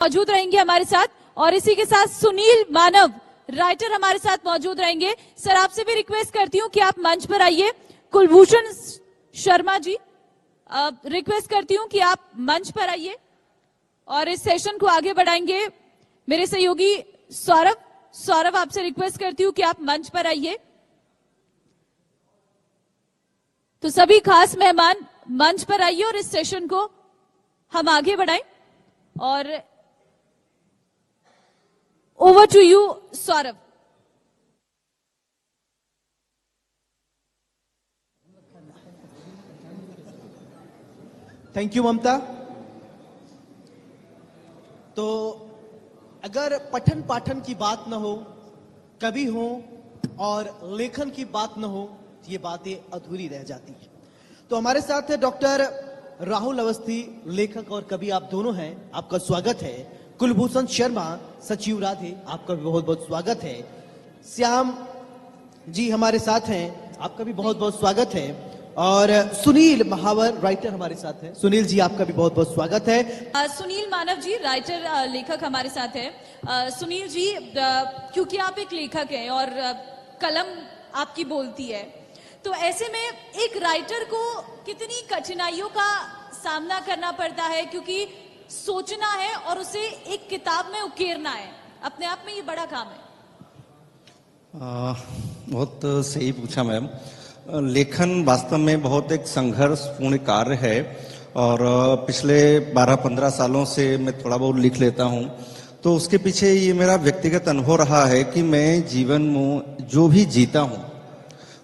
मौजूद रहेंगे हमारे साथ, और इसी के साथ सुनील मानव राइटर हमारे साथ मौजूद रहेंगे। सर, आपसे भी रिक्वेस्ट करती हूँ कि आप मंच पर आइए। कुलभूषण शर्मा जी, रिक्वेस्ट करती हूँ कि आप मंच पर आइए और इस सेशन को आगे बढ़ाएंगे। मेरे सहयोगी सौरभ, आपसे रिक्वेस्ट करती हूँ कि आप मंच पर आइए। तो सभी खास मेहमान मंच पर आइए और इस सेशन को हम आगे बढ़ाएं। और over to you Saurabh. Thank you Mamata. तो अगर पठन पाठन की बात न हो, कवि हो और लेखन की बात न हो, तो ये बातें अधूरी रह जाती है। तो हमारे साथ है डॉक्टर राहुल अवस्थी, लेखक और कवि आप दोनों हैं। आपका स्वागत है। कुलभूषण शर्मा, सचिव राधे, आपका भी बहुत बहुत स्वागत है। श्याम जी हमारे साथ हैं, आपका भी बहुत बहुत स्वागत है। और सुनील महावर राइटर हमारे साथ हैं। सुनील जी, आपका भी बहुत बहुत स्वागत है। सुनील मानव जी राइटर लेखक हमारे साथ है। सुनील जी, क्योंकि आप एक लेखक हैं और कलम आपकी बोलती है, तो ऐसे में एक राइटर को कितनी कठिनाइयों का सामना करना पड़ता है, क्योंकि सोचना है और उसे एक किताब में उकेरना है, अपने आप में ये बड़ा काम है। बहुत सही पूछा मैम। लेखन वास्तव में बहुत एक संघर्षपूर्ण कार्य है और पिछले 12-15 सालों से मैं थोड़ा बहुत लिख लेता हूँ। तो उसके पीछे ये मेरा व्यक्तिगत अनुभव रहा है कि मैं जीवन में जो भी जीता हूँ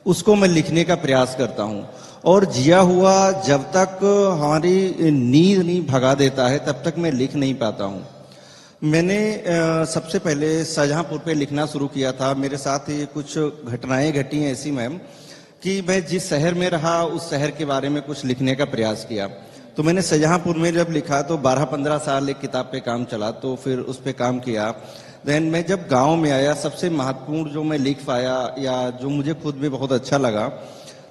उसको मैं लिखने का प्रयास करता हूँ, और जिया हुआ जब तक हमारी नींद नहीं भगा देता है तब तक मैं लिख नहीं पाता हूँ। मैंने सबसे पहले शाहजहांपुर पे लिखना शुरू किया था। मेरे साथ ये कुछ घटनाएं घटी हैं ऐसी मैम कि मैं जिस शहर में रहा उस शहर के बारे में कुछ लिखने का प्रयास किया। तो मैंने शाहजहांपुर में जब लिखा तो 12-15 साल एक किताब पे काम चला, तो फिर उस पे काम किया। देन मैं जब गांव में आया, सबसे महत्वपूर्ण जो मैं लिख पाया या जो मुझे खुद भी बहुत अच्छा लगा,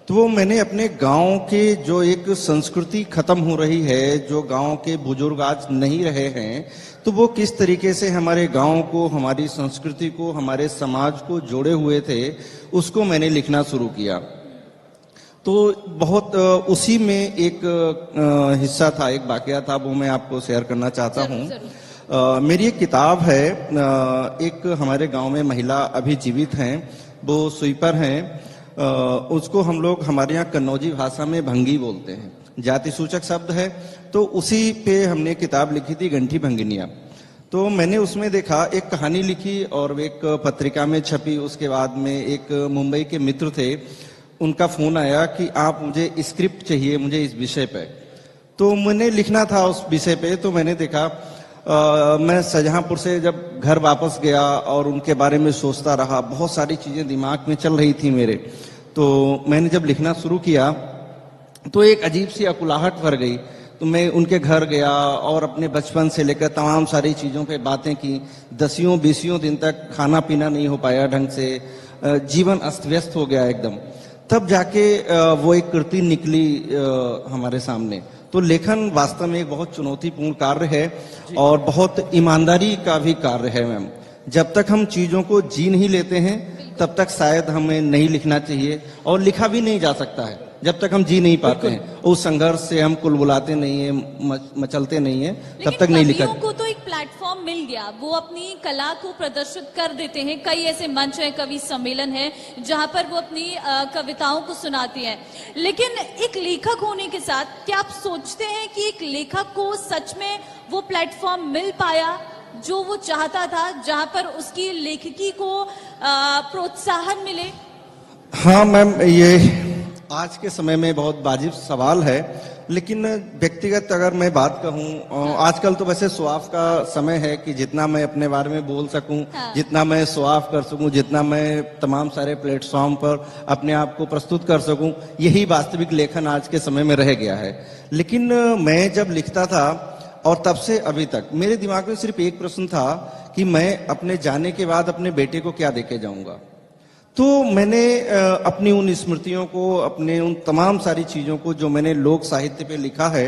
तो वो मैंने अपने गांव के जो एक संस्कृति खत्म हो रही है, जो गांव के बुजुर्ग आज नहीं रहे हैं, तो वो किस तरीके से हमारे गांव को, हमारी संस्कृति को, हमारे समाज को जोड़े हुए थे, उसको मैंने लिखना शुरू किया। तो बहुत उसी में एक हिस्सा था, एक वाकया था, वो मैं आपको शेयर करना चाहता हूँ। मेरी एक किताब है। एक हमारे गांव में महिला अभी जीवित हैं, वो स्वीपर हैं। उसको हम लोग हमारे यहाँ कन्नौजी भाषा में भंगी बोलते हैं, जाति सूचक शब्द है। तो उसी पे हमने किताब लिखी थी, गंठी भंगिनिया। तो मैंने उसमें देखा, एक कहानी लिखी और एक पत्रिका में छपी। उसके बाद में एक मुंबई के मित्र थे, उनका फोन आया कि आप, मुझे स्क्रिप्ट चाहिए, मुझे इस विषय पे। तो मैंने लिखना था उस विषय पे। तो मैंने देखा, मैं शाहजहांपुर से जब घर वापस गया और उनके बारे में सोचता रहा, बहुत सारी चीजें दिमाग में चल रही थी मेरे। तो मैंने जब लिखना शुरू किया तो एक अजीब सी अकुलाहट भर गई। तो मैं उनके घर गया और अपने बचपन से लेकर तमाम सारी चीजों पे बातें की। 10-20 दिन तक खाना पीना नहीं हो पाया ढंग से, जीवन अस्त व्यस्त हो गया एकदम। तब जाके वो एक कृति निकली हमारे सामने। तो लेखन वास्तव में एक बहुत चुनौतीपूर्ण कार्य है और बहुत ईमानदारी का भी कार्य है मैम। जब तक हम चीजों को जी नहीं लेते हैं तब तक शायद हमें नहीं लिखना चाहिए, और लिखा भी नहीं जा सकता है जब तक हम जी नहीं पाते हैं। उस संघर्ष से हम कुलबुलाते नहीं है, मचलते नहीं है, तब तक नहीं लिखा। को तो एक प्लेटफॉर्म मिल गया, वो अपनी कला को प्रदर्शित कर देते हैं। कई ऐसे मंच हैं, कवि सम्मेलन है, जहां पर वो अपनी कविताओं को सुनाती हैं। लेकिन एक लेखक होने के साथ क्या आप सोचते हैं कि एक लेखक को सच में वो प्लेटफॉर्म मिल पाया जो वो चाहता था, जहां पर उसकी लेखकी को प्रोत्साहन मिले? हाँ मैम, ये आज के समय में बहुत वाजिब सवाल है। लेकिन व्यक्तिगत अगर मैं बात कहूँ, आजकल तो वैसे शो ऑफ का समय है कि जितना मैं अपने बारे में बोल सकूं, जितना मैं शो ऑफ कर सकूं, जितना मैं तमाम सारे प्लेटफॉर्म पर अपने आप को प्रस्तुत कर सकूं, यही वास्तविक लेखन आज के समय में रह गया है। लेकिन मैं जब लिखता था और तब से अभी तक मेरे दिमाग में सिर्फ एक प्रश्न था कि मैं अपने जाने के बाद अपने बेटे को क्या देके जाऊंगा। तो मैंने अपनी उन स्मृतियों को, अपने उन तमाम सारी चीजों को जो मैंने लोक साहित्य पे लिखा है,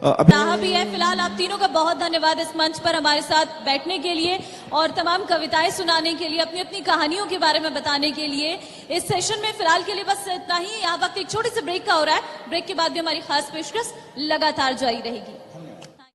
अभी रहा भी है। फिलहाल आप तीनों का बहुत धन्यवाद इस मंच पर हमारे साथ बैठने के लिए और तमाम कविताएं सुनाने के लिए, अपनी अपनी कहानियों के बारे में बताने के लिए। इस सेशन में फिलहाल के लिए बस इतना ही। यहाँ वक्त एक छोटे से ब्रेक का हो रहा है। ब्रेक के बाद भी हमारी खास पेशकश लगातार जारी रहेगी।